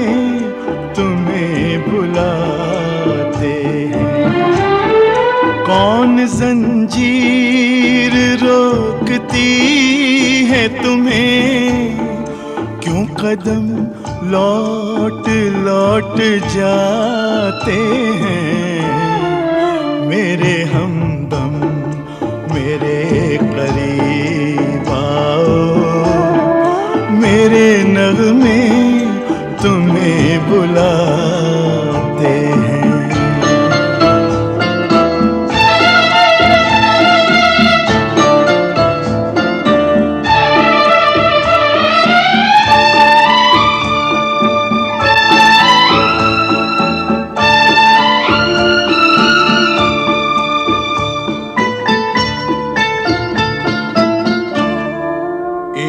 तुम्हें बुलाते हैं। कौन जंजीर रोकती है तुम्हें, क्यों कदम लौट लौट जाते हैं। मेरे हमदम मेरे करीब आओ, मेरे नगमे तुम्हें बुलाते हैं।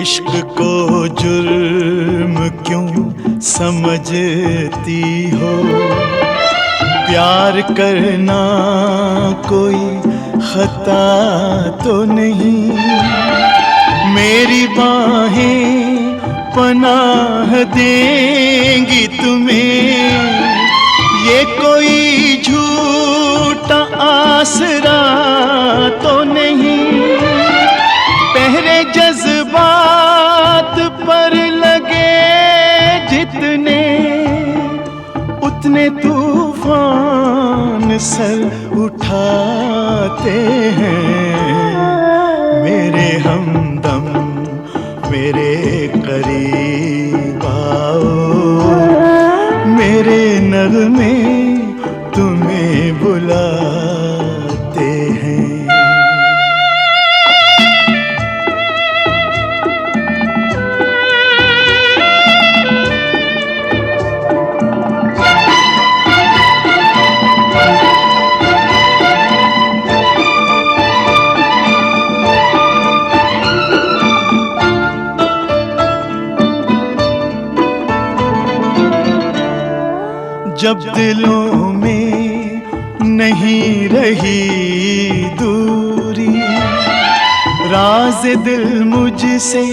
इश्क को जुर्म क्यों समझती हो, प्यार करना कोई खता तो नहीं। मेरी बाहें पनाह देंगी तुम्हें, ये कोई झूठा आसरा तो नहीं। पहरे जज्बात पर लगे जितने, उतने तूफान सर उठाते हैं। मेरे हमदम मेरे करीब आओ, मेरे नगमे तुम्हें बुलाते हैं। जब दिलों में नहीं रही दूरी, राज दिल मुझसे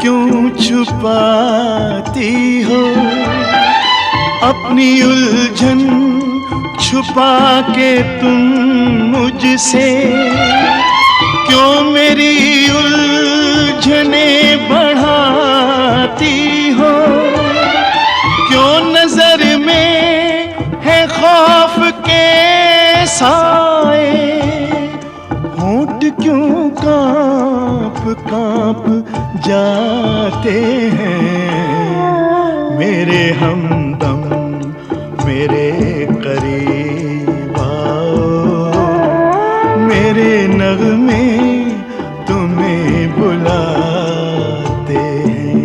क्यों छुपाती हो। अपनी उलझन छुपा के तुम मुझसे क्यों मेरी उलझने बढ़ाती हो। क्यों नजर में है खौफ के साए, होंठ क्यों कांप कांप जाते हैं। मेरे हमदम मेरे करीब आओ, मेरे नगमे तुम्हें बुलाते हैं।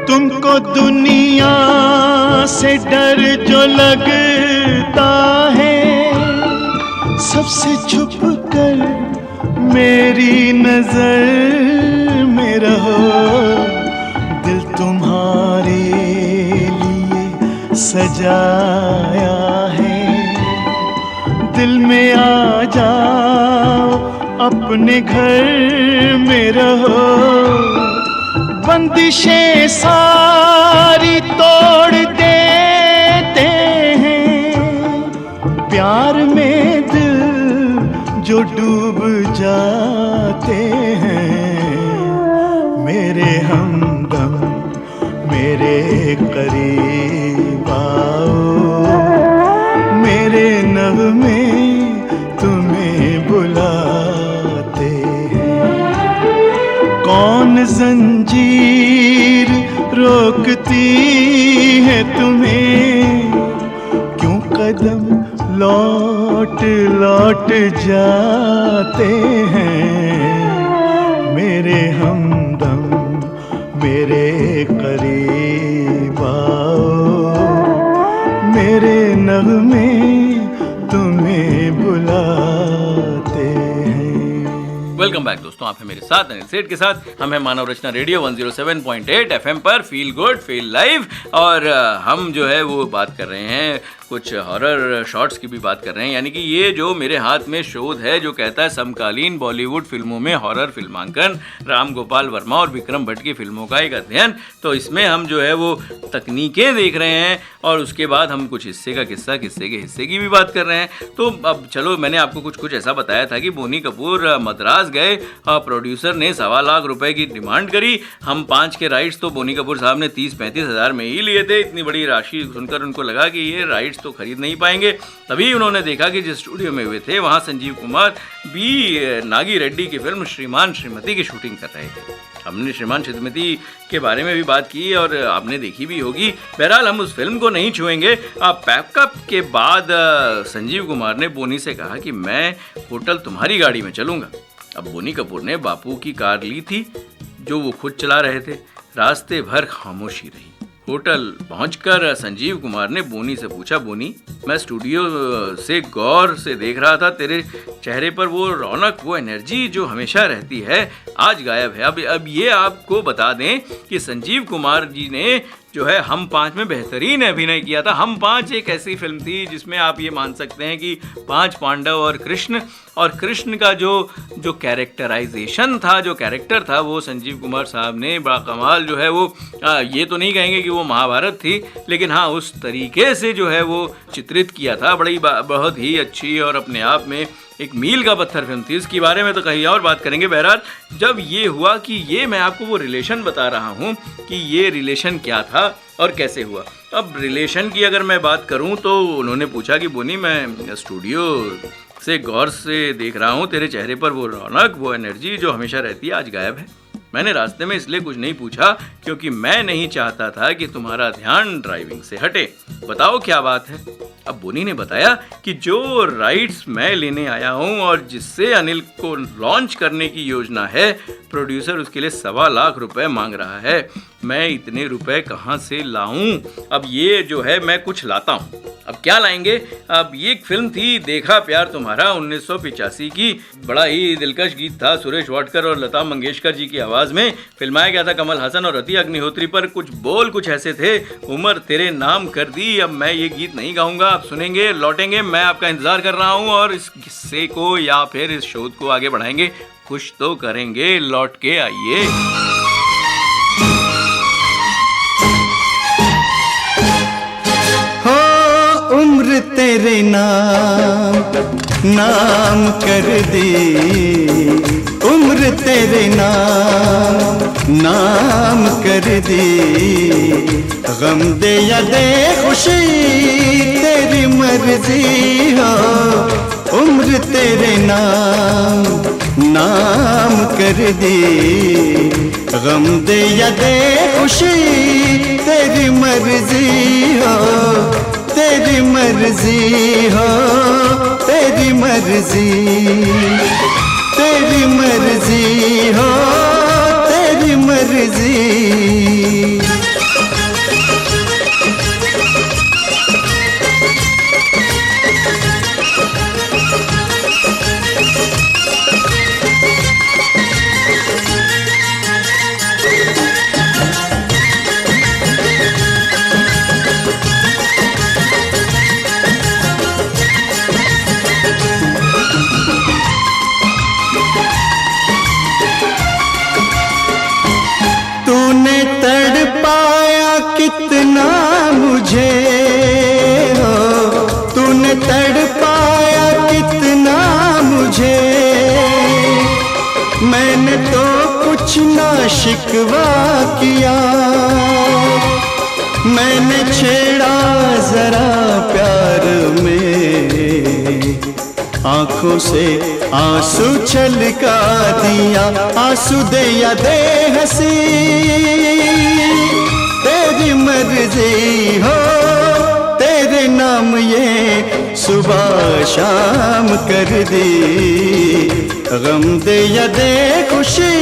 तुमको दुनिया से डर जो लगता है, सबसे छुप कर मेरी नजर में रहो। दिल तुम्हारे लिए सजाया है, दिल में आ जाओ, अपने घर में रहो। बंदिशें सारी तोड़ देते हैं, प्यार में दिल जो डूब जाते हैं। मेरे हमदम मेरे करीब आओ, मेरे नगमे तुम्हें बुलाते हैं। कौन जंजीर रोकती है तुम्हें, क्यों कदम लौट लौट जाते हैं। मेरे हमदम मेरे करीब आओ, मेरे नगमे तुम्हें बुलाते हैं। वेलकम बैक दोस्तों, आप हैं मेरे साथ अनिल सेठ के साथ। हम हैं मानव रचना रेडियो 107.8 FM पर, फील गुड फील लाइव। और हम जो है वो बात कर रहे हैं, कुछ हॉरर शॉट्स की भी बात कर रहे हैं। यानी कि ये जो मेरे हाथ में शोध है जो कहता है समकालीन बॉलीवुड फिल्मों में हॉरर फिल्मांकन, राम गोपाल वर्मा और विक्रम भट्ट की फिल्मों का एक अध्ययन। तो इसमें हम जो है वो तकनीकें देख रहे हैं और उसके बाद हम कुछ हिस्से का किस्सा, किस्से के हिस्से की भी बात कर रहे हैं। तो अब चलो, मैंने आपको कुछ ऐसा बताया था कि बोनी कपूर मद्रास गए, प्रोड्यूसर ने 1.25 लाख रुपए की डिमांड करी। हम 5 के राइट्स तो बोनी कपूर साहब ने 30-35 हज़ार में ही लिए थे। इतनी बड़ी राशि सुनकर उनको लगा कि ये राइट्स तो खरीद नहीं पाएंगे। तभी उन्होंने देखा कि जिस स्टूडियो में हुए थे वहाँ संजीव कुमार बी नागी रेड्डी की फिल्म श्रीमान श्रीमती की शूटिंग कर रहे थे। हमने श्रीमान श्रीमती के बारे में भी बात की और आपने देखी भी होगी। बहरहाल हम उस फिल्म को नहीं छुएंगे। पैकअप के बाद संजीव कुमार ने बोनी से कहा कि मैं होटल तुम्हारी गाड़ी में चलूँगा। अब बोनी कपूर ने बापू की कार ली थी जो वो खुद चला रहे थे। रास्ते भर खामोशी रही। होटल पहुंचकर संजीव कुमार ने बोनी से पूछा, बोनी, मैं स्टूडियो से गौर से देख रहा था, तेरे चेहरे पर वो रौनक, वो एनर्जी जो हमेशा रहती है, आज गायब है। अब ये आपको बता दें कि संजीव कुमार जी ने जो है हम 5 में बेहतरीन अभिनय किया था। हम 5 एक ऐसी फिल्म थी जिसमें आप ये मान सकते हैं कि 5 पांडव और कृष्ण का जो कैरेक्टराइजेशन था, जो कैरेक्टर था, वो संजीव कुमार साहब ने बड़ा कमाल जो है वो ये तो नहीं कहेंगे कि वो महाभारत थी, लेकिन हाँ उस तरीके से जो है वो चित्रित किया था। बहुत ही अच्छी और अपने आप में एक मील का पत्थर फिल्म थी। इसके बारे में तो कहीं और बात करेंगे। बहरहाल जब ये हुआ कि ये मैं आपको वो रिलेशन बता रहा हूँ कि ये रिलेशन क्या था और कैसे हुआ। अब रिलेशन की अगर मैं बात करूँ तो उन्होंने पूछा कि बोनी, मैं स्टूडियो से गौर से देख रहा हूँ, तेरे चेहरे पर वो रौनक, वो एनर्जी जो हमेशा रहती है, आज गायब है। मैंने रास्ते में इसलिए कुछ नहीं पूछा क्योंकि मैं नहीं चाहता था कि तुम्हारा ध्यान ड्राइविंग से हटे। बताओ क्या बात है। अब बोनी ने बताया कि जो राइट्स मैं लेने आया हूँ और जिससे अनिल को लॉन्च करने की योजना है, प्रोड्यूसर उसके लिए 1.25 लाख रुपए मांग रहा है। मैं इतने रुपए कहाँ से लाऊं? अब ये जो है मैं कुछ लाता हूँ। अब क्या लाएंगे? अब ये एक फिल्म थी देखा प्यार तुम्हारा 1985 की। बड़ा ही दिलकश गीत था। सुरेश वाडकर और लता मंगेशकर जी की आवाज़ में फिल्माया गया था। कमल हसन और रति अग्निहोत्री पर कुछ बोल कुछ ऐसे थे, उम्र तेरे नाम कर दी। अब मैं ये गीत नहीं गाऊंगा, आप सुनेंगे, लौटेंगे। मैं आपका इंतजार कर रहा हूँ और इस किस्से को या फिर इस शोध को आगे बढ़ाएंगे, कुछ तो करेंगे। लौट के आइए। हो तेरे नाम नाम कर दी, उम्र तेरे नाम कर दी। गम दे या दे खुशी तेरी मर्जी हो, उम्र तेरे नाम कर दी। गम दे या दे खुशी तेरी मर्जी हो, तेरी मर्जी हो, तेरी मर्जी, तेरी मर्जी हो, तेरी मर्जी। तूने तड़पाया कितना मुझे हो, तूने तड़पाया कितना मुझे। मैंने तो कुछ ना शिकवा किया, मैंने छेड़ा जरा प्यार में, आंखों से आंसू छलका दिया। आंसू दे या दे हंसी तेरी मर्जी हो, तेरे नाम ये सुबह शाम कर दी। गम दे या दे खुशी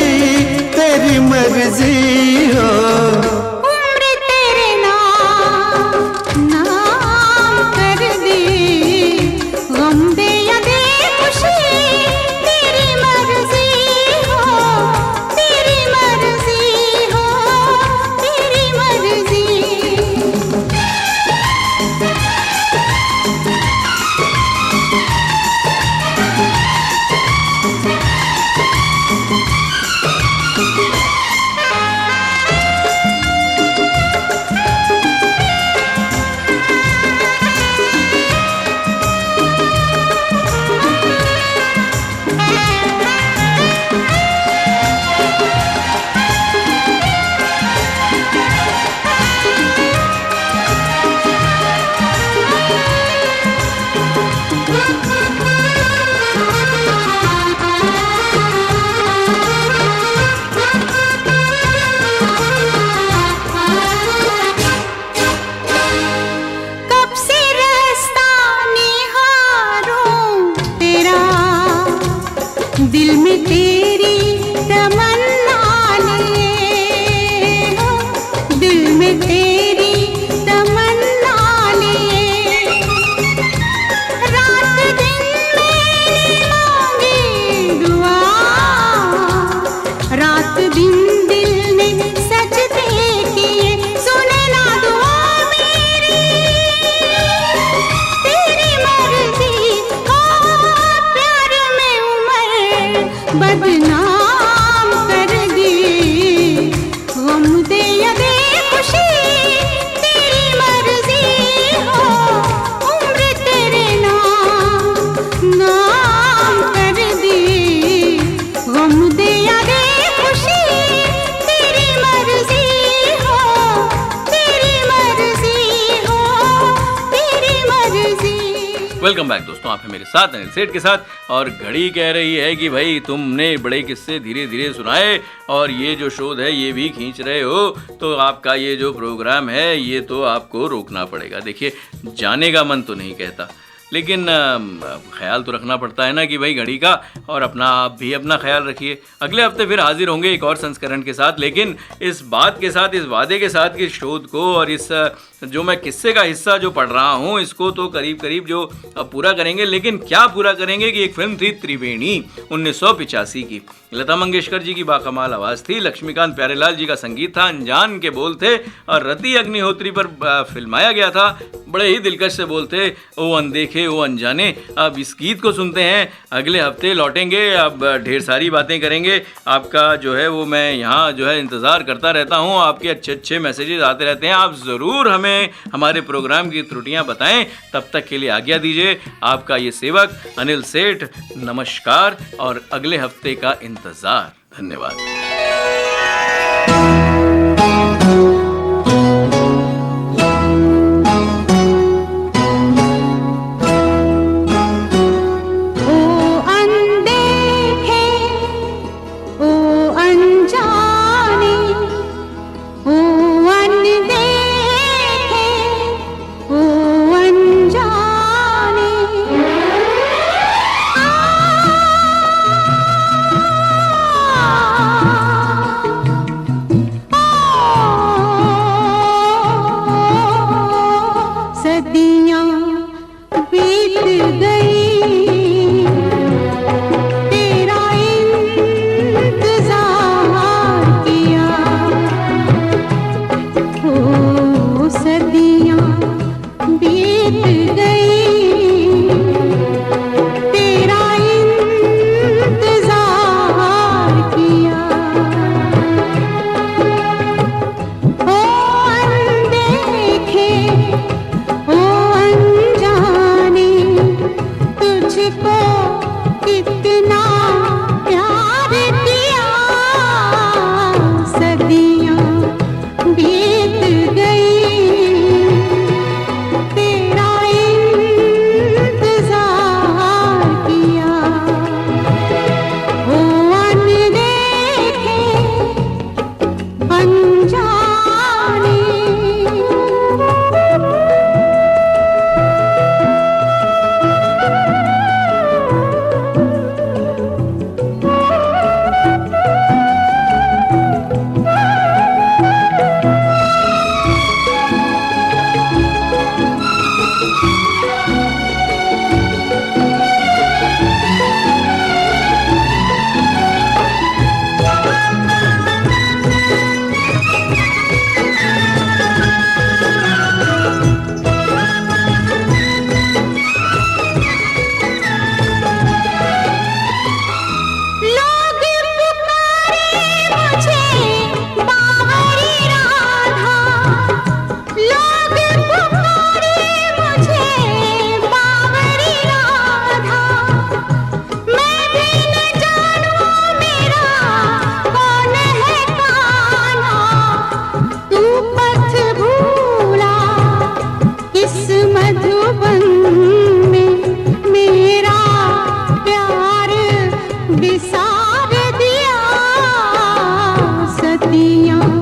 तेरी मर्जी हो, उम्र तेरे नाम कर दी। गम दे या दे खुशी तेरी मर्जी हो, तेरी मर्जी हो, तेरी मर्जी। कब से रास्ता निहारूं तेरा, दिल में तेरी तमन्ना लिए हो, दिल में तेरी तमन्ना लिए। रात दिन मैंने मांगी दुआ, रात दिन दिल ने सजदे किए। सुने ना दुआ मेरी, तेरी मर्जी हो, प्यार में उम्र बदनाम कर दी। गम दे या दे खुशी तेरी मर्जी हो, उम्र तेरे नाम कर दी। गम दे या दे खुशी तेरी मर्जी हो, तेरी मर्जी हो, तेरी मर्जी। वेलकम बैक दोस्तों, आप हैं मेरे साथ अनिल सेठ के साथ। और घड़ी कह रही है कि भाई तुमने बड़े किस्से धीरे धीरे सुनाए और ये जो शोध है ये भी खींच रहे हो, तो आपका ये जो प्रोग्राम है ये तो आपको रोकना पड़ेगा। देखिए, जाने का मन तो नहीं कहता, लेकिन ख्याल तो रखना पड़ता है ना कि भाई घड़ी का, और अपना आप भी अपना ख्याल रखिए। अगले हफ्ते फिर हाजिर होंगे एक और संस्करण के साथ, लेकिन इस बात के साथ, इस वादे के साथ कि शोध को और इस जो मैं किस्से का हिस्सा जो पढ़ रहा हूँ इसको तो करीब करीब जो अब पूरा करेंगे। लेकिन क्या पूरा करेंगे कि एक फिल्म थी त्रिवेणी 1985 की, लता मंगेशकर जी की बाकमाल आवाज़ थी, लक्ष्मीकांत प्यारेलाल जी का संगीत था, अनजान के बोल थे और रति अग्निहोत्री पर फिल्माया गया था। बड़े ही दिलकश से बोलते, ओ अनदेखे ओ अनजाने। अब इस गीत को सुनते हैं, अगले हफ्ते लौटेंगे, अब ढेर सारी बातें करेंगे। आपका जो है वो मैं यहाँ जो है इंतज़ार करता रहता हूँ, आपके अच्छे अच्छे मैसेजेस आते रहते हैं। आप ज़रूर हमें हमारे प्रोग्राम की त्रुटियाँ बताएं। तब तक के लिए आज्ञा दीजिए। आपका ये सेवक अनिल सेठ, नमस्कार और अगले हफ्ते का इंतज़ार। धन्यवाद। विसार दिया सदियां।